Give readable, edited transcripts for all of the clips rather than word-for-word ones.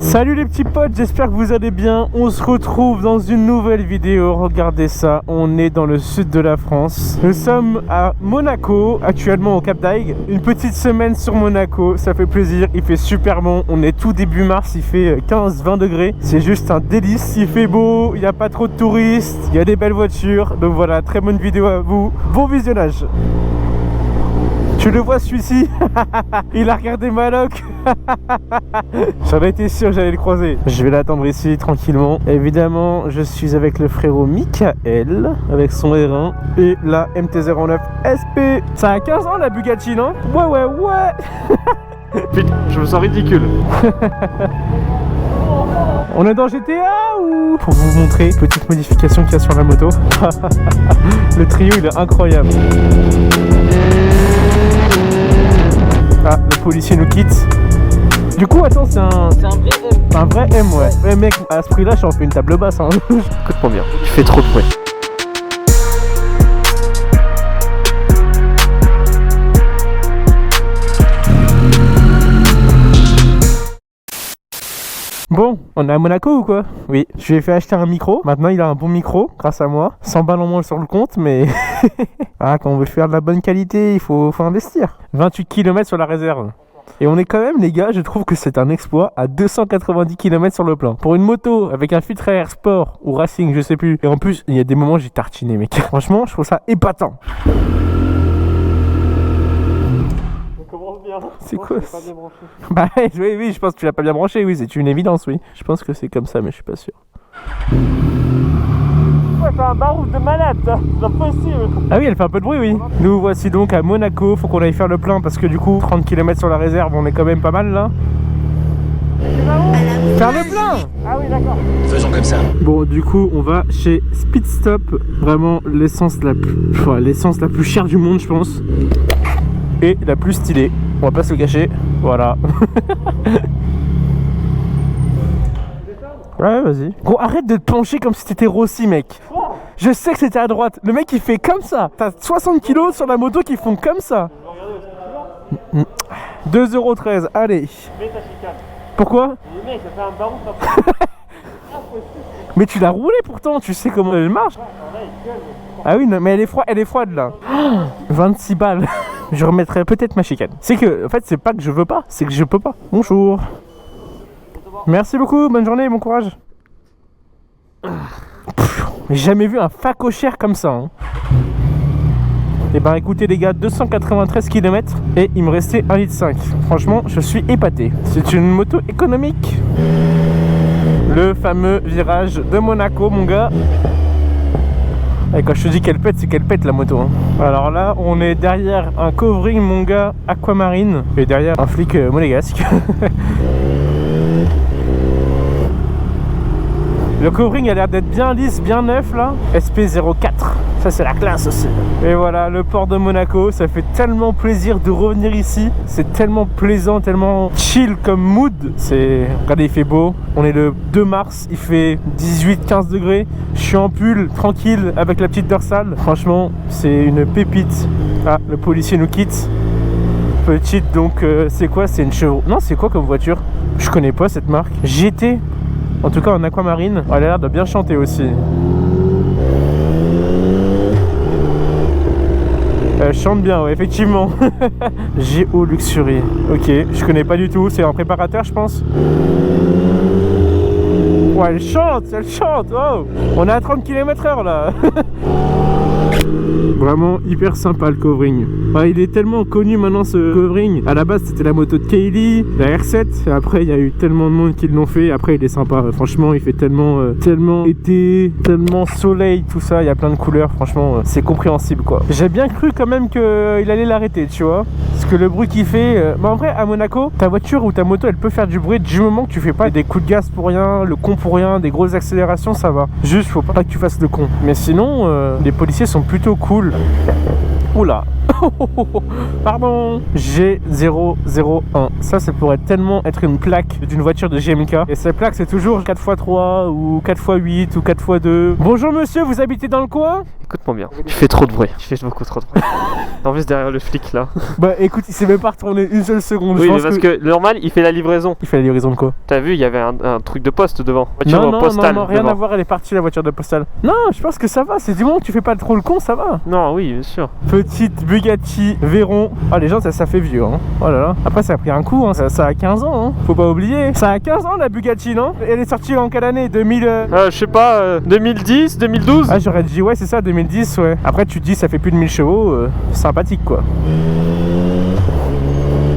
Salut les petits potes, j'espère que vous allez bien. On se retrouve dans une nouvelle vidéo. Regardez ça, on est dans le sud de la France. Nous sommes à Monaco, actuellement au Cap d'Agde. Une petite semaine sur Monaco, ça fait plaisir, il fait super bon. On est tout début mars, il fait 15-20 degrés. C'est juste un délice, il fait beau, il n'y a pas trop de touristes, il y a des belles voitures. Donc voilà, très bonne vidéo à vous. Bon visionnage. Tu le vois celui-ci. Il a regardé Maloc. J'en étais sûr que j'allais le croiser. Je vais l'attendre ici tranquillement. Évidemment, je suis avec le frérot Michael, avec son R1 et la MT-09 SP. Ça a 15 ans la Bugatti, non? Ouais. Putain, je me sens ridicule. On est dans GTA ou... Pour vous montrer, petite modification qu'il y a sur la moto. Le trio il est incroyable. Ah, le policier nous quitte. Du coup, attends, c'est un vrai M. Un vrai M, ouais. Ouais, mec, à ce prix-là, j'en fais une table basse. Hein. Écoute pas bien. Il fait trop de bruit. Bon, on est à Monaco ou quoi? Oui, je lui ai fait acheter un micro. Maintenant, il a un bon micro, grâce à moi. 100 balles en moins sur le compte, mais... Ah, quand on veut faire de la bonne qualité, il faut investir. 28 km sur la réserve. Et on est quand même, les gars, je trouve que c'est un exploit à 290 km sur le plein. Pour une moto avec un filtre à air sport ou racing, je sais plus. Et en plus, il y a des moments où j'ai tartiné, mec. Franchement, je trouve ça épatant. C'est quoi? Pas bien branché. Bah oui, je pense que tu l'as pas bien branché, oui, c'est une évidence, oui. Je pense que c'est comme ça, mais je suis pas sûr. Ouais, c'est un baroud de malade, ça, c'est impossible. Ah oui, elle fait un peu de bruit, oui. Nous voici donc à Monaco, faut qu'on aille faire le plein parce que du coup, 30 km sur la réserve, on est quand même pas mal là. Faire le plein. Ah oui, d'accord. Faisons comme ça. Bon, du coup, on va chez Speed Stop, vraiment l'essence la plus chère du monde, je pense. Et la plus stylée, on va pas se le cacher, voilà. Ouais, vas-y. Gros, arrête de te pencher comme si t'étais Rossi, mec. Je sais que c'était à droite. Le mec il fait comme ça. T'as 60 kilos sur la moto qui font comme ça. 2,13 €, allez. Pourquoi? Mec, ça fait un baron comme ça. Mais tu l'as roulé pourtant, tu sais comment elle marche. Ah oui, non, mais elle est froide là. 26 balles. Je remettrai peut-être ma chicane. C'est que, en fait, c'est pas que je veux pas, c'est que je peux pas. Bonjour. Merci beaucoup, bonne journée, bon courage. J'ai jamais vu un facochère comme ça. Hein. Et ben écoutez les gars, 293 km et il me restait 1,5 litre. Franchement, je suis épaté. C'est une moto économique. Le fameux virage de Monaco, mon gars. Et quand je te dis qu'elle pète, c'est qu'elle pète la moto. Hein. Alors là, on est derrière un covering, mon gars, aquamarine. Et derrière un flic monégasque. Le covering a l'air d'être bien lisse, bien neuf là. SP04, ça c'est la classe aussi. Et voilà, le port de Monaco, ça fait tellement plaisir de revenir ici. C'est tellement plaisant, tellement chill comme mood. Regardez, il fait beau. On est le 2 mars, il fait 18-15 degrés. Je suis en pull, tranquille, avec la petite dorsale. Franchement, c'est une pépite. Ah, le policier nous quitte. Petite, donc c'est quoi? C'est une Chevrolet. Non, c'est quoi comme voiture? Je connais pas cette marque. GT. En tout cas en aquamarine, elle a l'air de bien chanter aussi. Elle chante bien, ouais, effectivement. Géo Luxury. Ok, je connais pas du tout, c'est un préparateur je pense. Ouais, elle chante, oh. On est à 30 km/h là. Vraiment hyper sympa le covering. Ouais, il est tellement connu maintenant ce covering. À la base c'était la moto de Kaylee, la R7. Et après il y a eu tellement de monde qui l'ont fait. Après il est sympa. Franchement il fait tellement été, tellement soleil, tout ça. Il y a plein de couleurs. Franchement c'est compréhensible quoi. J'ai bien cru quand même qu'il allait l'arrêter, tu vois. Parce que le bruit qu'il fait. Mais en vrai à Monaco, ta voiture ou ta moto elle peut faire du bruit du moment que tu fais pas des coups de gaz pour rien, le con pour rien, des grosses accélérations, ça va. Juste faut pas que tu fasses le con. Mais sinon les policiers sont plutôt cool. Oula. Pardon. G001. Ça pourrait tellement être une plaque d'une voiture de GMK. Et cette plaque, c'est toujours 4x3 ou 4x8 ou 4x2. Bonjour monsieur, vous habitez dans le coin? Écoute-moi bien. Tu fais trop de bruit. Tu fais beaucoup trop de bruit. En plus, derrière le flic là. Bah écoute, il s'est même pas retourné une seule seconde. Oui, mais parce que normal, il fait la livraison. Il fait la livraison de quoi? T'as vu, il y avait un truc de poste devant. Voiture Non, postale. non, rien devant. à voir, elle est partie la voiture de postale. Non, je pense que ça va, c'est du moment que tu fais pas trop le con, ça va. Non, oui, bien sûr. Petite Bugatti Veyron. Oh, les gens, ça fait vieux, hein. Oh là là. Après, ça a pris un coup, hein. Ça a 15 ans, hein. Faut pas oublier. Ça a 15 ans, la Bugatti, non? Elle est sortie en quelle année? 2000 Je sais pas, 2010, 2012. Ah, j'aurais dit, ouais, c'est ça, 2010, ouais. Après, tu te dis, ça fait plus de 1000 chevaux. Sympathique, quoi.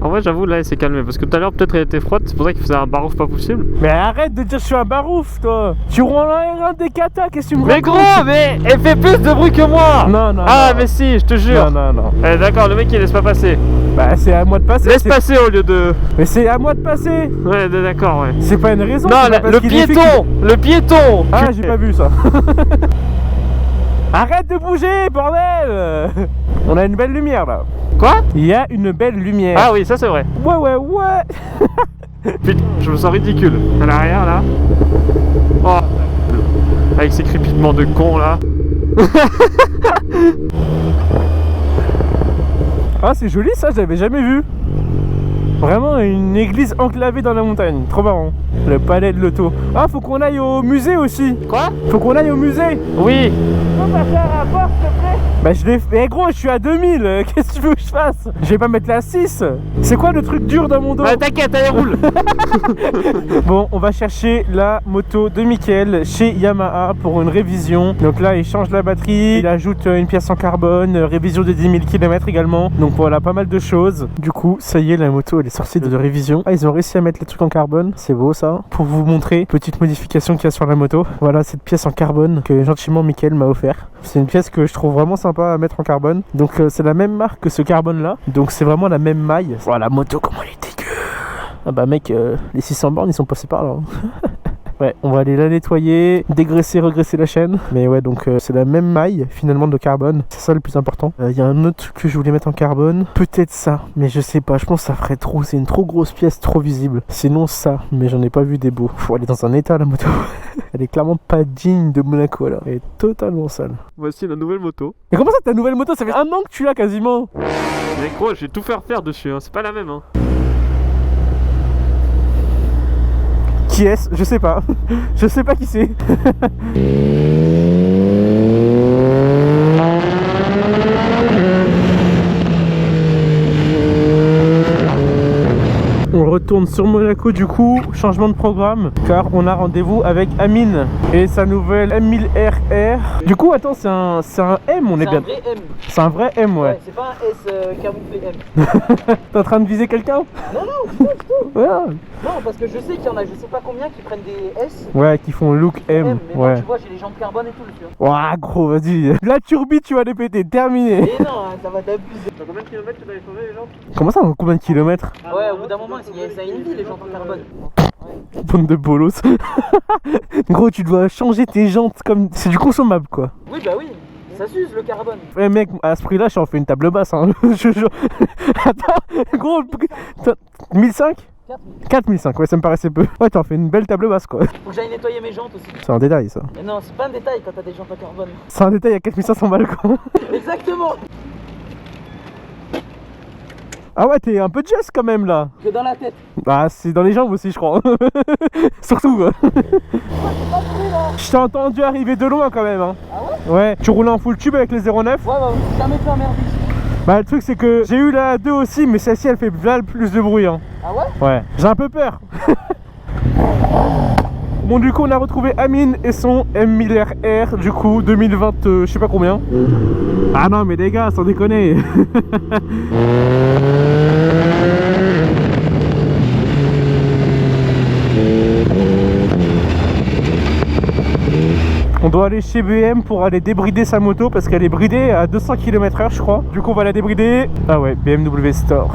En vrai, j'avoue, là, elle s'est calmée. Parce que tout à l'heure, peut-être elle était froide. C'est pour ça qu'il faisait un barouf pas possible. Mais arrête de dire que je suis un barouf, toi. Tu roules un des katas, qu'est-ce que tu me Mais racontes? gros, mais elle fait plus de bruit que moi. Non, non. Ah, non. mais si, je te jure. Non, non, non. D'accord, le mec il laisse pas passer. Bah, c'est à moi de passer. Laisse passer au lieu de. Mais c'est à moi de passer. Ouais, d'accord, ouais. C'est pas une raison. Non, c'est pas parce le qu'il est piéton. Le piéton. Ah, j'ai pas vu ça. Arrête de bouger, bordel. On a une belle lumière là. Quoi? Il y a une belle lumière. Ah oui, ça c'est vrai. Ouais. Putain, je me sens ridicule. À l'arrière là. Oh. Avec ces crépitements de con là. Ah, c'est joli ça, je l'avais jamais vu. Vraiment une église enclavée dans la montagne. Trop marrant. Le palais de l'auto. Ah, faut qu'on aille au musée aussi. Quoi? Faut qu'on aille au musée. Oui. Tu peux passer un rapport, s'il te plaît? Bah, je l'ai fait. Eh gros, je suis à 2000. Qu'est-ce que tu veux que je fasse? Je vais pas mettre la 6. C'est quoi le truc dur dans mon dos? Ah, t'inquiète, elle roule. Bon, on va chercher la moto de Mickaël chez Yamaha pour une révision. Donc là, il change la batterie, il ajoute une pièce en carbone, révision de 10 000 km également. Donc voilà, pas mal de choses. Du coup, ça y est, la moto, elle est sortie de révision. Ah, ils ont réussi à mettre les trucs en carbone. C'est beau ça. Pour vous montrer, petite modification qu'il y a sur la moto. Voilà, cette pièce en carbone que gentiment Mickaël m'a offert. C'est une pièce que je trouve vraiment sympa à mettre en carbone. Donc c'est la même marque que ce carbone là. Donc c'est vraiment la même maille. Voilà, la moto, comment elle est dégueu. Ah bah mec, les 600 bornes ils sont passés par là. Ouais, on va aller la nettoyer, dégraisser, regresser la chaîne. Mais ouais, donc c'est la même maille finalement de carbone. C'est ça le plus important. Il y a un autre truc que je voulais mettre en carbone. Peut-être ça, mais je sais pas. Je pense que ça ferait trop. C'est une trop grosse pièce, trop visible. Sinon ça, mais j'en ai pas vu des beaux. Faut aller dans un état la moto. Elle est clairement pas digne de Monaco là. Elle est totalement sale. Voici la nouvelle moto. Mais comment ça ta nouvelle moto? Ça fait 1 an que tu l'as quasiment. Mais gros, je vais tout faire dessus, hein. C'est pas la même, hein. Qui est-ce? Je sais pas. Je sais pas qui c'est. On retourne sur Monaco du coup, changement de programme, car on a rendez-vous avec Amine et sa nouvelle M1000RR. Du coup, attends, c'est un M, on est bien. C'est un vrai M. C'est un vrai M, ouais. C'est pas un S camouflé M. T'es en train de viser quelqu'un? Non, non, du tout. Ouais. Non, parce que je sais qu'il y en a, je sais pas combien qui prennent des S. Ouais, qui font look M. Mais moi, Ouais. tu vois, j'ai les jambes carbone et tout, tu vois. Ouah, gros, vas-y. La turbine, tu vas les péter, terminé. Mais non, ça va t'abuser. T'as combien de kilomètres tu dois changer les gens? Comment ça, dans combien de kilomètres? Ouais, au bout d'un moment, ça a une vie, les jantes en carbone. Bande de bolos. Gros, tu dois changer tes jantes comme. C'est du consommable, quoi. Oui, bah oui. Ça s'use le carbone. Ouais, mec, à ce prix-là, j'en fais une table basse. Hein. Attends, gros, 1005 4005, ouais, ça me paraissait peu. Ouais, t'en fais une belle table basse, quoi. Faut que j'aille nettoyer mes jantes aussi. C'est un détail, ça. Mais non, c'est pas un détail quand t'as des jantes en carbone. C'est un détail à 4500 balles, quoi. Exactement. Ah ouais, t'es un peu jazz quand même, là. Que dans la tête. Bah, c'est dans les jambes aussi, je crois. Surtout, quoi. Je t'ai entendu arriver de loin, quand même. Hein. Ah ouais? Ouais, tu roulais en full tube avec les 09? Ouais, bah, j'ai jamais fait emmerder ici. Bah, le truc, c'est que j'ai eu la 2 aussi, mais celle-ci, elle fait bien plus de bruit. Hein. Ah ouais? Ouais, j'ai un peu peur. Bon, du coup, on a retrouvé Amine et son M1000RR, du coup, 2020, je sais pas combien. Ah non, mais les gars, sans déconner. On doit aller chez BM pour aller débrider sa moto parce qu'elle est bridée à 200 km/h, je crois. Du coup, on va la débrider. Ah ouais, BMW Store.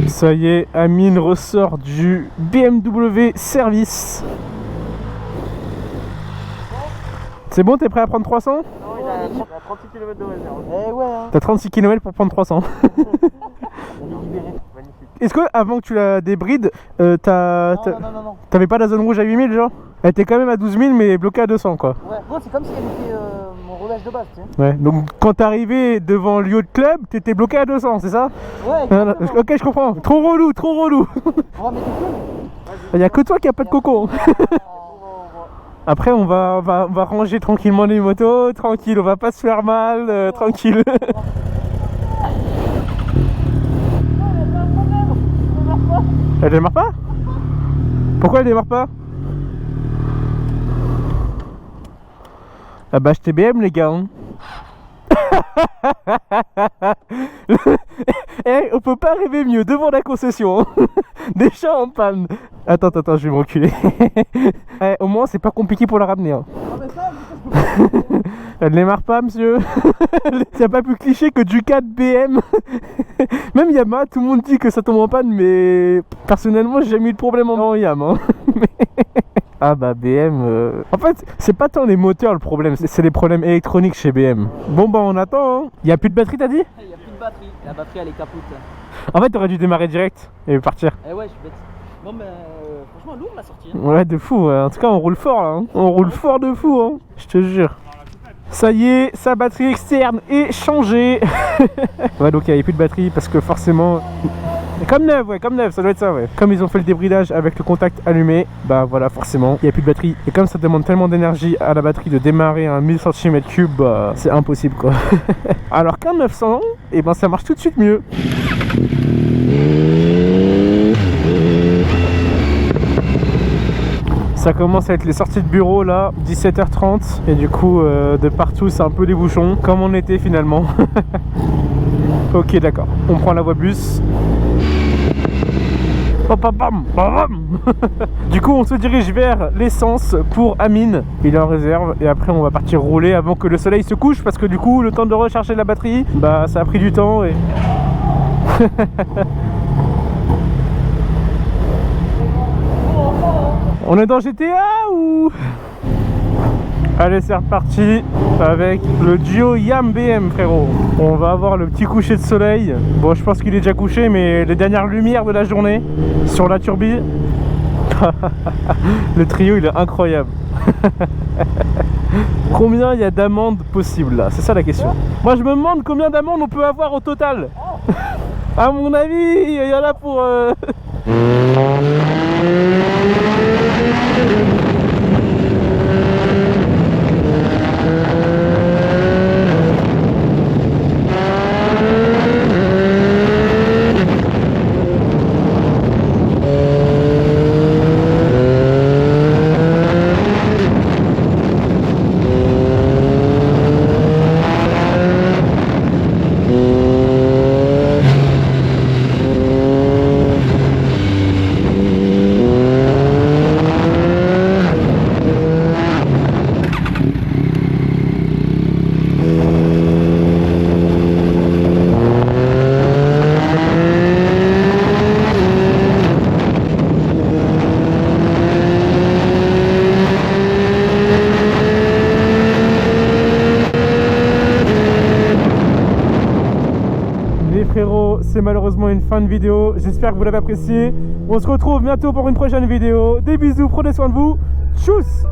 Ça y est, Amine ressort du BMW Service. C'est bon, t'es prêt à prendre 300? Non, il y a 36 km de réserve. Eh ouais, hein. T'as 36 km pour prendre 300. On est libéré. Magnifique. Est-ce que avant que tu la débrides, Non, non. t'avais pas la zone rouge à 8000 genre? Elle était quand même à 12 000 mais bloquée à 200 quoi. Ouais, bon, c'est comme si elle était mon relâche de base, tu sais. Ouais, donc quand t'arrivais devant le yacht club, t'étais bloqué à 200, c'est ça? Ouais, Voilà. exactement. Ok, je comprends. Trop relou, trop relou. On va mettre le Il y a que toi qui a pas de coco. Après, on va ranger tranquillement les motos, tranquille, on va pas se faire mal, tranquille. Elle démarre pas? Pourquoi elle démarre pas? Ah bah achetez BM les gars hein. Eh, on peut pas rêver mieux devant la concession hein. Déjà en panne. Attends, je vais me reculer. Eh, au moins c'est pas compliqué pour la ramener hein. Elle démarre pas monsieur. Il n'y a pas plus cliché que Ducat BM. Même Yamaha, tout le monde dit que ça tombe en panne, mais personnellement j'ai jamais eu de problème en Yamaha hein. Ah bah BM En fait c'est pas tant les moteurs le problème, c'est les problèmes électroniques chez BM. Bon bah on attend hein. Il y a plus de batterie t'as dit? Il n'y a plus de batterie, la batterie elle est capote. En fait t'aurais dû démarrer direct et partir. Eh ouais, je suis bête. Bon bah franchement lourd la sortie hein. Ouais de fou ouais. En tout cas on roule fort là hein. On roule fort de fou hein. Je te jure. Ça y est, sa batterie externe est changée. Ouais donc il n'y avait plus de batterie parce que forcément... Comme neuf, ouais, comme neuf, ça doit être ça, ouais. Comme ils ont fait le débridage avec le contact allumé, bah voilà, forcément, il n'y a plus de batterie. Et comme ça demande tellement d'énergie à la batterie de démarrer à 1000 cm3, bah c'est impossible quoi. Alors qu'un 900, et ben ça marche tout de suite mieux. Ça commence à être les sorties de bureau là, 17h30. Et du coup, de partout, c'est un peu des bouchons, comme on était finalement. Ok, d'accord. On prend la voie bus. Hop, hop, bam, bam. Du coup on se dirige vers l'essence pour Amine. Il est en réserve et après on va partir rouler avant que le soleil se couche. Parce que du coup le temps de recharger la batterie, bah ça a pris du temps et... On est dans GTA ou... Allez c'est reparti avec le duo Yam BM frérot. On va avoir le petit coucher de soleil. Bon je pense qu'il est déjà couché mais les dernières lumières de la journée sur la turbine. Le trio il est incroyable. Combien il y a d'amendes possibles là? C'est ça la question. Moi je me demande combien d'amendes on peut avoir au total. À mon avis il y en a pour... C'est malheureusement une fin de vidéo, j'espère que vous l'avez apprécié. On se retrouve bientôt pour une prochaine vidéo. Des bisous, prenez soin de vous. Tchuss.